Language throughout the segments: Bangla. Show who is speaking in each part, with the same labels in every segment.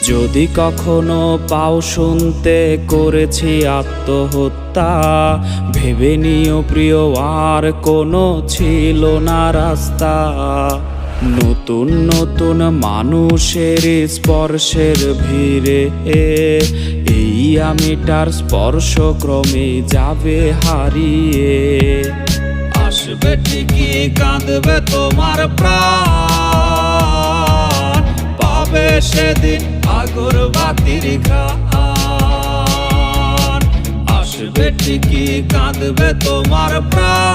Speaker 1: যদি কখনো পাও শুনতে করেছি আত্মহত্যা, ভেবে নিও প্রিয় আর কোনো ছিল না রাস্তা। নতুন নতুন মানুষের স্পর্শের ভিড়ে এই আমিটার স্পর্শ ক্রমে যাবে হারিয়ে। আসবে ঠিকই কাঁদবে তোমার প্রাণ, পাবে সেদিন আগরবাতির ঘ্রাণ। আসবে ঠিকই কাঁদবে তোমার প্রাণ,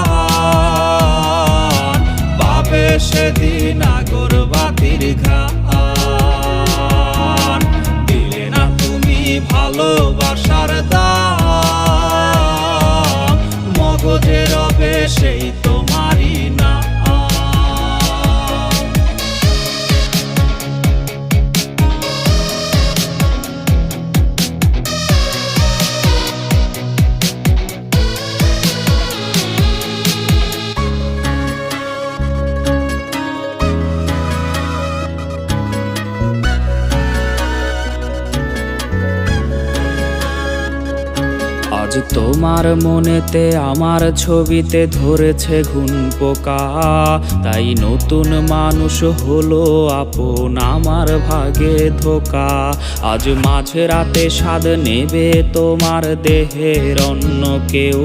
Speaker 1: পাবে সেদিন আগরবাতির ঘ্রাণ। দিলে না তুমি ভালোবাসার দাম, মগজে রবে সেই তোমারই না। আজ তোমার মনেতে আমার ছবিতে ধরেছে ঘুন পোকা, তাই নতুন মানুষ হলো আপন আমার ভাগে ধোকা। আজ মাঝ রাতে স্বাদ নেবে তোমার দেহের অন্য কেউ,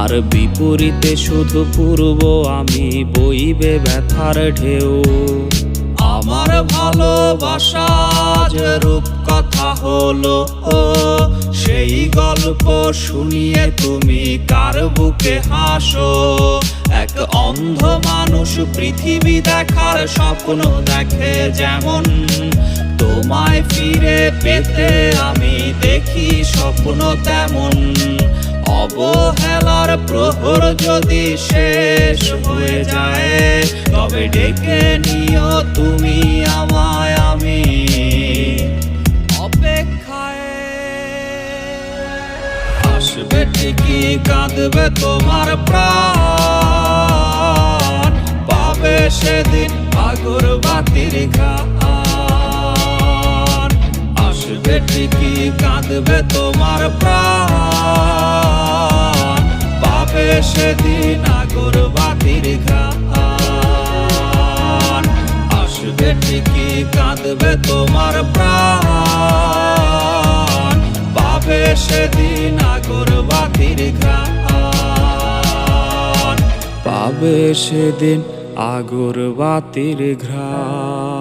Speaker 1: আর বিপরীতে শুধু পূর্ব আমি বইবে ব্যথার ঢেউ। আমার ভালোবাসা যে রূপ কথা হলো ও, সেই গল্প শুনিয়ে তুমি কার বুকে হাসো। এক অন্ধ মানুষ পৃথিবী দেখার স্বপ্ন দেখে যেমন, তোমায় ফিরে পেতে আমি দেখি স্বপ্ন তেমন। অবহেলার প্রহর যদি শেষ হয়ে যায়, তবে ডেকে নিও তুমি আমায়, আমি অপেক্ষায়। আসবে ঠিকই কাঁদবে তোমার প্রাণ, পাবে সেদিন আগরবাতির ঘ্রাণ। আসবে ঠিকই কাঁদবে তোমার প্রাণ, পাবে সেদিন আগরবাতির ঘ্রাণ। আসবে ঠিকই কাঁদবে তোমার প্রাণ, পাবে সেদিন আগরবাতির ঘ্রাণ। পাবে সেদিন আগরবাতির ঘ্রাণ।